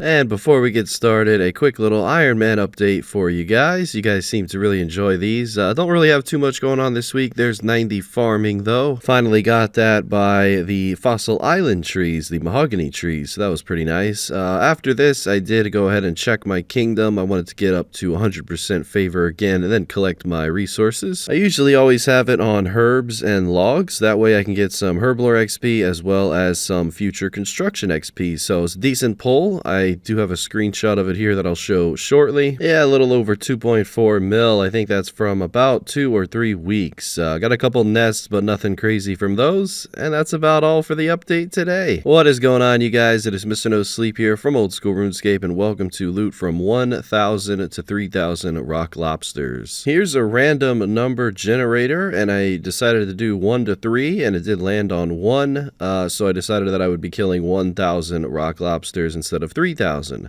And before we get started, a quick little Iron Man update for you guys. You guys seem to really enjoy these. Don't really have too much going on this week. There's 90 farming though. Finally got that by the Fossil Island trees, the mahogany trees, so that was pretty nice. After this, I did go ahead and check my kingdom. I wanted to get up to 100% favor again and then collect my resources. I usually always have it on herbs and logs. That way I can get some herblore XP as well as some future construction XP. So it's a decent pull. I do have a screenshot of it here that I'll show shortly. Yeah, a little over 2.4 mil. I think that's from about 2 or 3 weeks. Got a couple nests, but nothing crazy from those. And that's about all for the update today. What is going on, you guys? It is Mr. No Sleep here from Old School RuneScape, and welcome to loot from 1,000 to 3,000 rock lobsters. Here's a random number generator, and I decided to do 1 to 3, and it did land on 1. So I decided that I would be killing 1,000 rock lobsters instead of 3,000.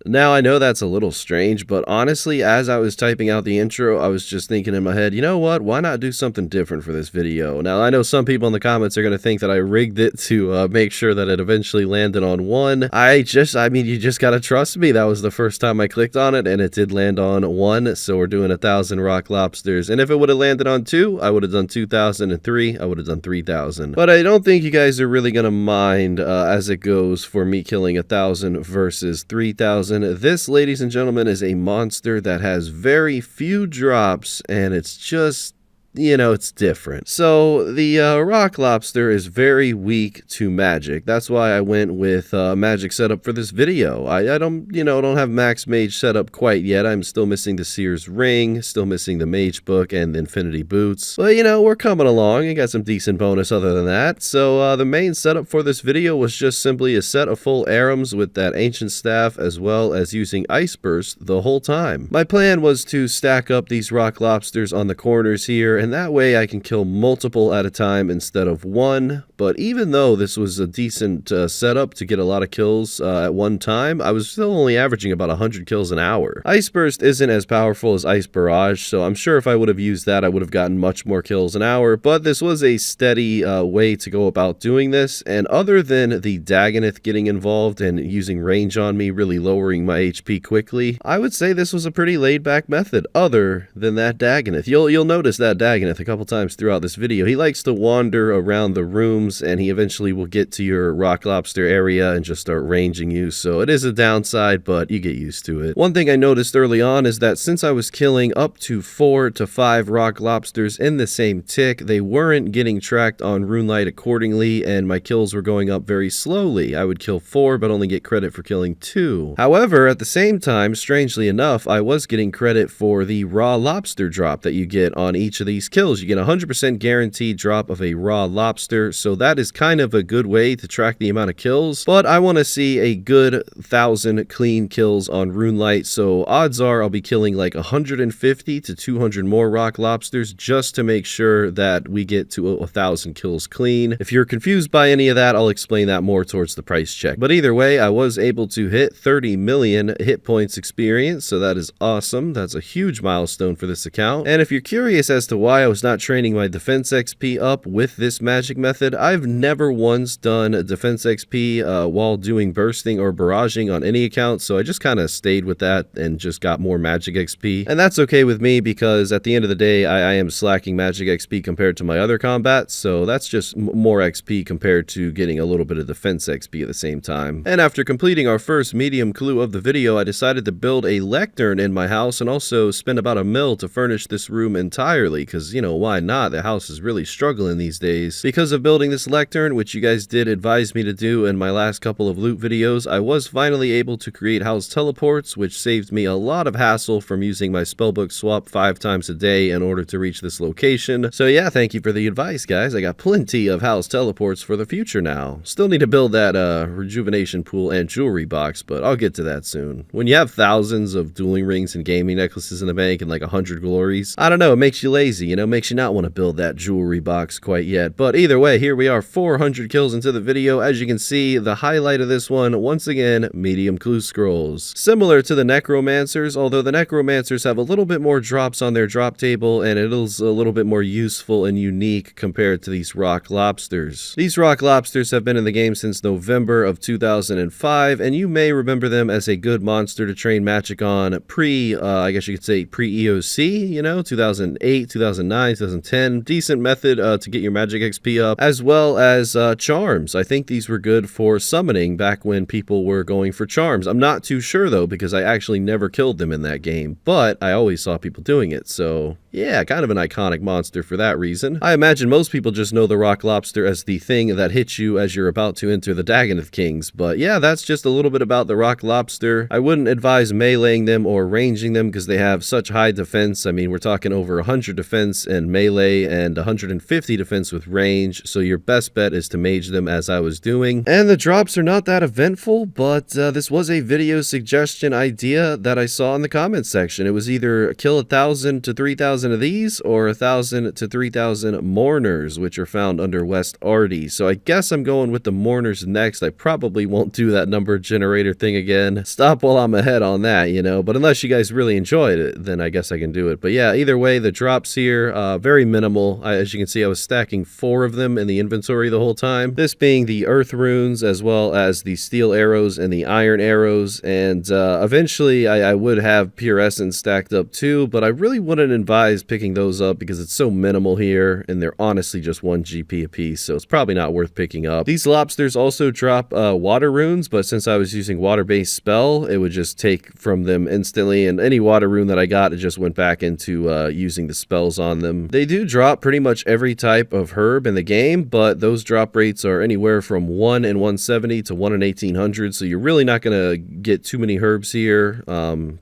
Now I know that's a little strange, but honestly, as I was typing out the intro, I was just thinking in my head, you know what? Why not do something different for this video? Now I know some people in the comments are going to think that I rigged it to make sure that it eventually landed on 1. I mean, you just gotta trust me. That was the first time I clicked on it, and it did land on 1. So we're doing 1,000 rock lobsters. And if it would have landed on 2, I would have done 2,000, and 3, I would have done 3,000. But I don't think you guys are really gonna mind as it goes for me killing 1,000 versus 3,000. This, ladies and gentlemen, is a monster that has very few drops, and it's just, you know, it's different. So the rock lobster is very weak to magic. That's why I went with magic setup for this video. I don't have max mage setup quite yet. I'm still missing the Seer's ring, still missing the mage book and the infinity boots. But you know, we're coming along. I got some decent bonus other than that. So the main setup for this video was just simply a set of full arums with that ancient staff, as well as using ice burst the whole time. My plan was to stack up these rock lobsters on the corners here, and that way I can kill multiple at a time instead of 1. But even though this was a decent setup to get a lot of kills at one time, I was still only averaging about 100 kills an hour. Ice Burst isn't as powerful as Ice Barrage, so I'm sure if I would have used that, I would have gotten much more kills an hour, but this was a steady way to go about doing this, and other than the Dagannoth getting involved and using range on me, really lowering my HP quickly, I would say this was a pretty laid-back method, other than that Dagannoth. You'll notice that Dagannoth a couple times throughout this video. He likes to wander around the rooms, and he eventually will get to your rock lobster area and just start ranging you, so it is a downside, but you get used to it. One thing I noticed early on is that since I was killing up to 4 to 5 rock lobsters in the same tick, they weren't getting tracked on RuneLite accordingly, and my kills were going up very slowly. I would kill 4 but only get credit for killing 2. However, at the same time, strangely enough, I was getting credit for the raw lobster drop that you get on each of these kills. You get 100% guaranteed drop of a raw lobster, so that is kind of a good way to track the amount of kills, but I want to see a good 1,000 clean kills on RuneLite, so odds are I'll be killing like 150 to 200 more rock lobsters just to make sure that we get to 1,000 kills clean. If you're confused by any of that, I'll explain that more towards the price check. But either way, I was able to hit 30 million hit points experience, so that is awesome. That's a huge milestone for this account. And if you're curious as to why I was not training my defense XP up with this magic method, I've never once done defense XP while doing bursting or barraging on any account, so I just kind of stayed with that and just got more magic XP. And that's okay with me, because at the end of the day, I am slacking magic XP compared to my other combats, so that's just more XP compared to getting a little bit of defense XP at the same time. And after completing our first medium clue of the video, I decided to build a lectern in my house and also spend about $1 mil to furnish this room entirely, because, you know, why not? The house is really struggling these days. Because of building this lectern, which you guys did advise me to do in my last couple of loot videos, I was finally able to create house teleports, which saved me a lot of hassle from using my spellbook swap 5 times a day in order to reach this location. So yeah, thank you for the advice, guys. I got plenty of house teleports for the future now. Still need to build that rejuvenation pool and jewelry box, but I'll get to that soon. When you have thousands of dueling rings and gaming necklaces in the bank and like 100 glories, I don't know, it makes you lazy. crazy, you know, makes you not want to build that jewelry box quite yet. But either way, here we are 400 kills into the video. As you can see, the highlight of this one, once again, medium clue scrolls. Similar to the necromancers, although the necromancers have a little bit more drops on their drop table, and it is a little bit more useful and unique compared to these rock lobsters. These rock lobsters have been in the game since November of 2005, and you may remember them as a good monster to train magic on I guess you could say pre-EOC, you know, 2008, 2009, 2010. Decent method to get your magic XP up, as well as charms. I think these were good for summoning back when people were going for charms. I'm not too sure though, because I actually never killed them in that game, but I always saw people doing it, so yeah, kind of an iconic monster for that reason. I imagine most people just know the rock lobster as the thing that hits you as you're about to enter the Dagannoth Kings, but yeah, that's just a little bit about the rock lobster. I wouldn't advise meleeing them or ranging them because they have such high defense. I mean, we're talking over 100 defense and melee and 150 defense with range, so your best bet is to mage them as I was doing. And the drops are not that eventful, but this was a video suggestion idea that I saw in the comments section. It was either kill 1,000 to 3,000 of these or 1,000 to 3,000 mourners, which are found under West Arty. So I guess I'm going with the mourners next. I probably won't do that number generator thing again. Stop while I'm ahead on that, you know, but unless you guys really enjoyed it, then I guess I can do it. But yeah, either way, the drops here, very minimal. As you can see, I was stacking 4 of them in the inventory the whole time. This being the earth runes, as well as the steel arrows and the iron arrows. And eventually I would have pure essence stacked up too, but I really wouldn't advise picking those up because it's so minimal here, and they're honestly just 1 GP a piece, so it's probably not worth picking up. These lobsters also drop water runes, but since I was using water-based spell, it would just take from them instantly, and any water rune that I got, it just went back into using the spells on them. They do drop pretty much every type of herb in the game, but those drop rates are anywhere from 1 in 170 to 1 in 1800, so you're really not going to get too many herbs here.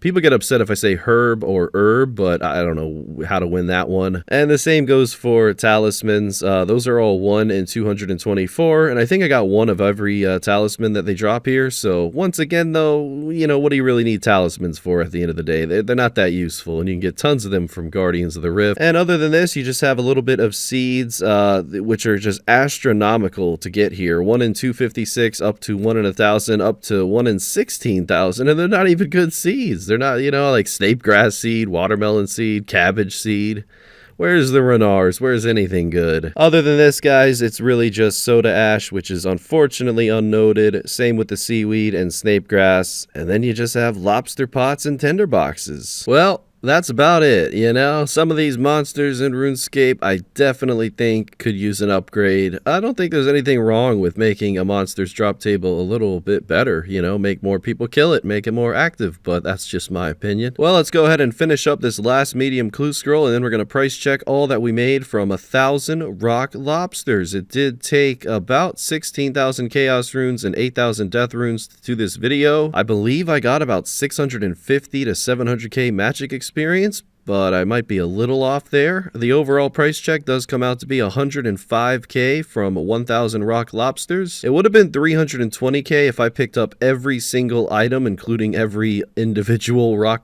People get upset if I say herb or herb, but I don't know how to win that one. And the same goes for talismans. Those are all 1 in 224, and I think I got 1 of every talisman that they drop here. So once again though, you know, what do you really need talismans for at the end of the day? They're not that useful, and you can get tons of them from Guardians of the Rift. And other than this, you just have a little bit of seeds, which are just astronomical to get here. 1 in 256 up to 1 in 1,000 up to 1 in 16,000, and they're not even good seeds. They're not, you know, like snape grass seed, watermelon seed, cabbage seed. Where's the Renars? Where's anything good? Other than this, guys, it's really just soda ash, which is unfortunately unnoted. Same with the seaweed and snape grass. And then you just have lobster pots and tinder boxes. Well, that's about it, you know? Some of these monsters in RuneScape I definitely think could use an upgrade. I don't think there's anything wrong with making a monster's drop table a little bit better, you know? Make more people kill it, make it more active, but that's just my opinion. Well, let's go ahead and finish up this last medium clue scroll, and then we're going to price check all that we made from 1,000 rock lobsters. It did take about 16,000 chaos runes and 8,000 death runes to do this video. I believe I got about 650 to 700k magic experience, but I might be a little off there. The overall price check does come out to be 105k from 1,000 rock lobsters. It would have been 320k if I picked up every single item, including every individual raw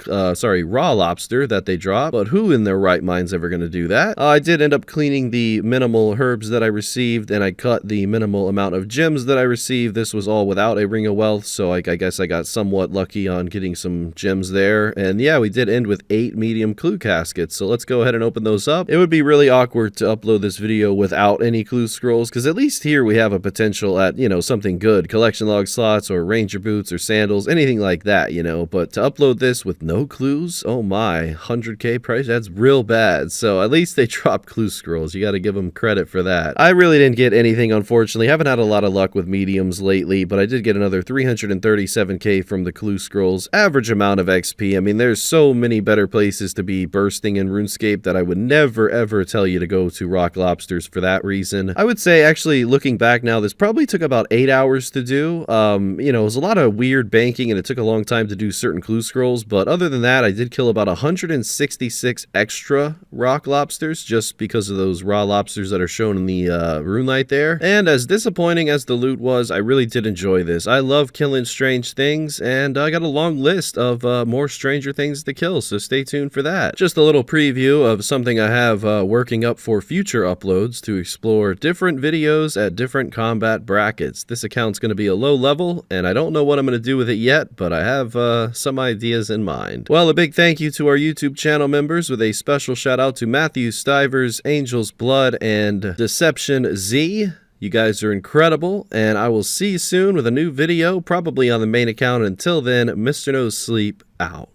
lobster that they drop, but who in their right mind's ever going to do that? I did end up cleaning the minimal herbs that I received, and I cut the minimal amount of gems that I received. This was all without a ring of wealth, so I guess I got somewhat lucky on getting some gems there. And yeah, we did end with 8 medium clue caskets, so let's go ahead and open those up. It would be really awkward to upload this video without any clue scrolls, because at least here we have a potential at, you know, something good, collection log slots or ranger boots or sandals, anything like that, you know. But to upload this with no clues, oh my, 100k price, that's real bad. So at least they dropped clue scrolls. You got to give them credit for that. I really didn't get anything, unfortunately. Haven't had a lot of luck with mediums lately, but I did get another 337k from the clue scrolls. Average amount of XP. I mean, there's so many better places to be bursting in RuneScape that I would never ever tell you to go to rock lobsters for that reason. I would say, actually, looking back now, this probably took about 8 hours to do. You know, it was a lot of weird banking, and it took a long time to do certain clue scrolls, but other than that, I did kill about 166 extra rock lobsters just because of those raw lobsters that are shown in the rune light there. And as disappointing as the loot was, I really did enjoy this. I love killing strange things, and I got a long list of more stranger things to kill, so stay tuned for that. that. Just a little preview of something I have working up for future uploads to explore different videos at different combat brackets. This account's going to be a low level, and I don't know what I'm going to do with it yet, but I have some ideas in mind. Well, a big thank you to our YouTube channel members, with a special shout out to Matthew, Stivers, Angelzblood, and DeceptionZ. You guys are incredible, and I will see you soon with a new video, probably on the main account. Until then, Mr. No Sleep out.